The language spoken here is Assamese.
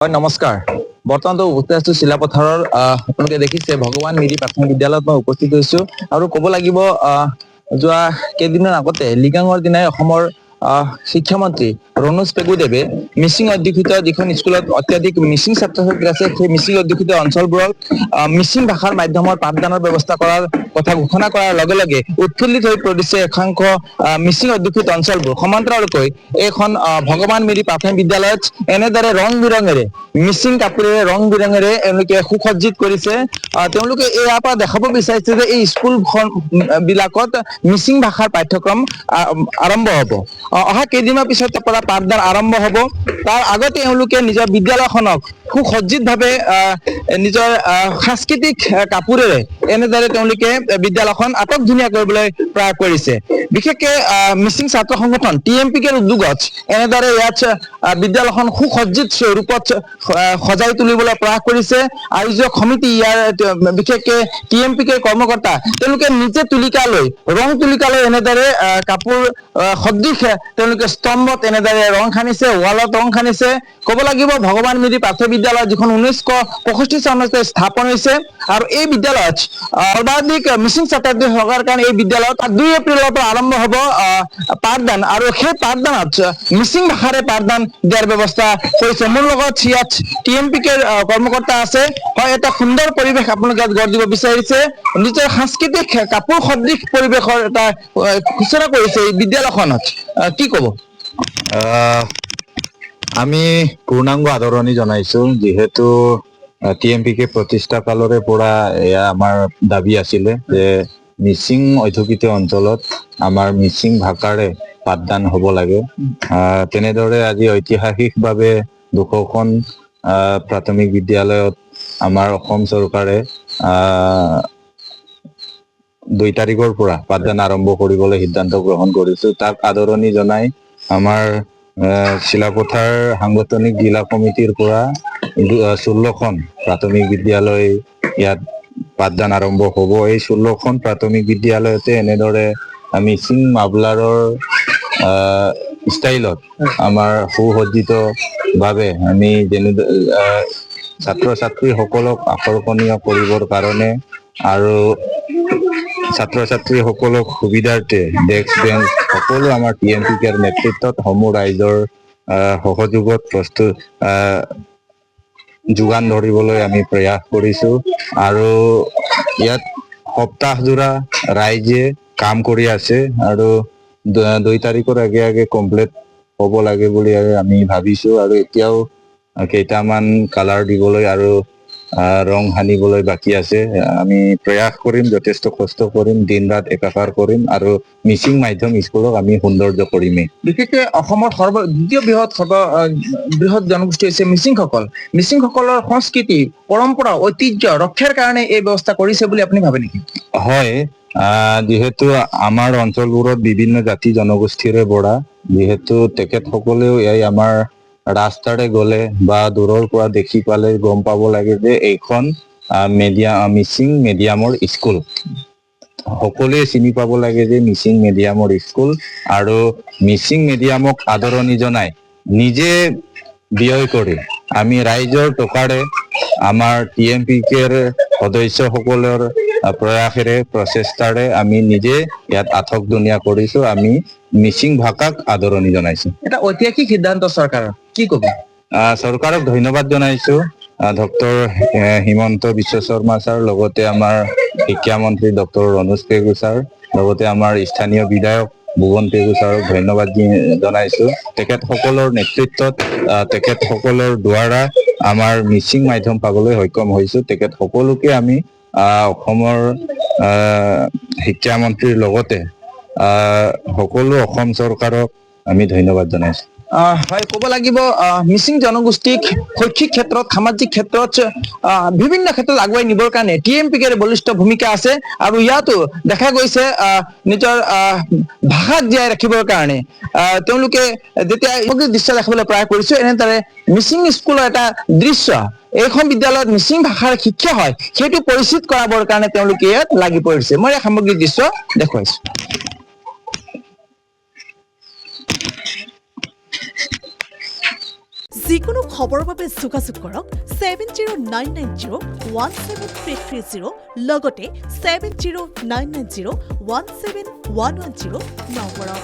হয় নমস্কাৰ। বৰ্তমানটো উপস্থিত আছো চিলাপথাৰৰ আপোনালোকে দেখিছে ভগৱান মিৰি প্ৰাথমিক বিদ্যালয়ত মই উপস্থিত হৈছো আৰু ক'ব লাগিব যোৱা কেইদিনমান আগতে লিগাঙৰ দিনাই অসমৰ শিক্ষামন্ত্ৰী ৰণোজ পেগুদেৱে মিচিং অধ্যুষিত যিখন স্কুলত অত্যাধিক মিচিং ছাত্ৰ ছাত্ৰী আছে সেই মিচিং অধ্যুষিত অঞ্চলবোৰত মিচিং ভাষাৰ মাধ্যমৰ পাঠদানৰ ব্যৱস্থা কৰাৰ কথা ঘোষণা কৰাৰ লগে লগে উৎফুল্লিত হৈ পৰিছে একাংশ মিচিং অধ্যুষিত অঞ্চলবোৰ। সমান্তৰালকৈ এইখন ভগৱান মিৰি প্ৰাথমিক বিদ্যালয়ত এনেদৰে ৰং বিৰঙেৰে মিচিং কাপোৰেৰে ৰং বিৰঙেৰে এওঁলোকে সুসজ্জিত কৰিছে। তেওঁলোকে ইয়াৰ পৰা দেখাব বিচাৰিছে যে এই স্কুল বিলাকত মিচিং ভাষাৰ পাঠ্যক্ৰম আৰম্ভ হ'ব। অহা কেইদিনৰ পিছত পৰা পাঠদান আৰম্ভ হ'ব। তাৰ আগতে এওঁলোকে নিজৰ বিদ্যালয়খনক সুসজ্জিতভাৱে নিজৰ সাংস্কৃতিক কাপোৰেৰে এনেদৰে তেওঁলোকে বিদ্যালয়খন আটক ধুনীয়া কৰিবলৈ প্ৰয়াস কৰিছে। বিশেষকে মিচিং ছাত্ৰ সংগঠন TMPKৰ উদ্যোগত এনেদৰে ইয়াত বিদ্যালয়খন সুসজ্জিত ৰূপত সজাই তুলিবলৈ প্ৰয়াস কৰিছে। আয়োজক সমিতি ইয়াৰ বিশেষকে TMPKৰ কৰ্মকৰ্তা তেওঁলোকে নিজে তুলিকা লৈ ৰং তুলিকা লৈ এনেদৰে কাপোৰ সদৃশ তেওঁলোকে স্তম্ভত এনেদৰে ৰং সানিছে, ৱালত ৰং সানিছে। ক'ব লাগিব ভগৱান মিৰি প্ৰাথমিক বিদ্যালয় যিখন 1965 চনতে স্থাপন হৈছে আৰু এই বিদ্যালয়ত সৰ্বাধিক মিচিং ছাত্ৰ থকাৰ কাৰণে এই বিদ্যালয়ত 2 এপ্ৰিলৰ পৰা আৰম্ভ হ'ব পাঠদান আৰু সেই পাঠদানত মিচিং ভাষাৰে পাঠদান দিয়াৰ ব্যৱস্থা কৰিছে। মোৰ লগত ইয়াত TMPKৰ কৰ্মকৰ্তা আছে। হয়, এটা সুন্দৰ পৰিৱেশ আপোনালোকে ইয়াত গঢ় দিব বিচাৰিছে। নিজৰ সাংস্কৃতিক কাপোৰ সদৃশ পৰিৱেশৰ এটা সূচনা কৰিছে এই বিদ্যালয়খনত, কি ক'ব? আমি পূৰ্ণাংগ আদৰণি জনাইছো, যিহেতু TMPK প্ৰতিষ্ঠা কালৰে পৰা এয়া আমাৰ দাবী আছিলে যে মিচিং অধ্যুষিত অঞ্চলত আমাৰ মিচিং ভাষাৰে পাঠদান হ'ব লাগে। তেনেদৰে আজি ঐতিহাসিকভাৱে 200খন প্ৰাথমিক বিদ্যালয়ত আমাৰ অসম চৰকাৰে 2 তাৰিখৰ পৰা পাঠদান আৰম্ভ কৰিবলৈ সিদ্ধান্ত গ্ৰহণ কৰিছো। তাক আদৰণি জনাই আমাৰ চিলাপথাৰ সাংগঠনিক জিলা কমিটিৰ পৰা 16খন প্ৰাথমিক বিদ্যালয় ইয়াত পাঠদান আৰম্ভ হ'ব। এই 16খন প্ৰাথমিক বিদ্যালয়তে এনেদৰে মিচিং মাফলাৰৰ ষ্টাইলত আমাৰ সুসজ্জিত ভাৱে আমি ছাত্ৰ ছাত্ৰীসকলক আকৰ্ষণীয় কৰিবৰ কাৰণে আৰু ছাত্ৰ ছাত্ৰীসকলক সুবিধাৰ্থে ডেস্ক বেঞ্চ সকলো আমাৰ TMPKৰ নেতৃত্বত সমূহ ৰাইজৰ সহযোগত যোগান ধৰিবলৈ আমি প্ৰয়াস কৰিছো আৰু ইয়াত সপ্তাহজোৰা ৰাইজে কাম কৰি আছে আৰু 2 তাৰিখৰ আগে আগে কমপ্লিট হ'ব লাগে বুলি আমি ভাবিছো আৰু এতিয়াও কেইটামান কালাৰ দিবলৈ আৰু ৰং সানিবলৈ বাকী আছে। আমি প্ৰয়াস কৰিম, যথেষ্ট কষ্ট কৰিম, দিন ৰাত একাকাৰ কৰিম আৰু মিচিং মাধ্যম স্কুলক আমি সৌন্দৰ্য কৰিমেই। বিশেষকৈ অসমৰ দ্বিতীয় বৃহৎ জনগোষ্ঠী হৈছে মিচিংসকল। মিচিংসকলৰ সংস্কৃতি পৰম্পৰা ঐতিহ্য ৰক্ষাৰ কাৰণে এই ব্যৱস্থা কৰিছে বুলি আপুনি ভাবে নেকি? হয়, যিহেতু আমাৰ অঞ্চলবোৰত বিভিন্ন জাতি জনগোষ্ঠীৰে ভৰা, যিহেতু তেখেতসকলেও এই আমাৰ ৰাস্তাৰে গ'লে বা দূৰৰ পৰা দেখি পালে গম পাব লাগে যে এইখন মিচিং মিডিয়ামৰ স্কুল। সকলোৱে চিনি পাব লাগে যে মিচিং মিডিয়ামৰ স্কুল আৰু মিচিং মিডিয়ামক আদৰণি জনাই নিজে ব্যয় কৰি আমি ৰাইজৰ টকাৰে আমাৰ TMPKৰ সদস্যসকলৰ প্ৰয়াসেৰে প্ৰচেষ্টাৰে আমি নিজে ইয়াত আটক ধুনীয়া কৰিছো। আমি মিচিং ভাষাক আদৰণি জনাইছো। এটা ঐতিহাসিক সিদ্ধান্ত চৰকাৰৰ, কি ক'ব? চৰকাৰক ধন্যবাদ জনাইছো। ডক্টৰ হিমন্ত বিশ্ব শৰ্মা ছাৰ, লগতে আমাৰ শিক্ষামন্ত্ৰী ডক্টৰ ৰণোজ পেগু ছাৰ, লগতে আমাৰ স্থানীয় বিধায়ক ভুৱন পেগু ছাৰক ধন্যবাদ জনাইছো। তেখেতসকলৰ নেতৃত্বত তেখেতসকলৰ দ্বাৰা আমাৰ মিচিং মাধ্যম পাবলৈ সক্ষম হৈছো। তেখেত সকলোকে আমি অসমৰ শিক্ষামন্ত্ৰীৰ লগতে সকলো অসম চৰকাৰক আমি ধন্যবাদ জনাইছো। হয়, ক'ব লাগিব মিচিং জনগোষ্ঠীক শৈক্ষিক ক্ষেত্ৰত, সামাজিক ক্ষেত্ৰত বিভিন্ন ক্ষেত্ৰত আগুৱাই নিবৰ কাৰণে TMPKৰ বলিষ্ঠ ভূমিকা আছে আৰু ইয়াতো দেখা গৈছে নিজৰ ভাষাক জীয়াই ৰাখিবৰ কাৰণে তেওঁলোকে যেতিয়া দৃশ্য দেখাবলৈ প্ৰয়াস কৰিছো। এনেদৰে মিচিং স্কুলৰ এটা দৃশ্য এইখন বিদ্যালয়ত মিচিং ভাষাৰ শিক্ষা হয় সেইটো পৰিচিত কৰাবৰ কাৰণে তেওঁলোকে ইয়াত লাগি পৰিছে। মই এই সামগ্ৰিক দৃশ্য দেখুৱাইছো। যিকোনো খবৰৰ বাবে যোগাযোগ কৰক 7099017330 লগতে 7099017110 নম্বৰত।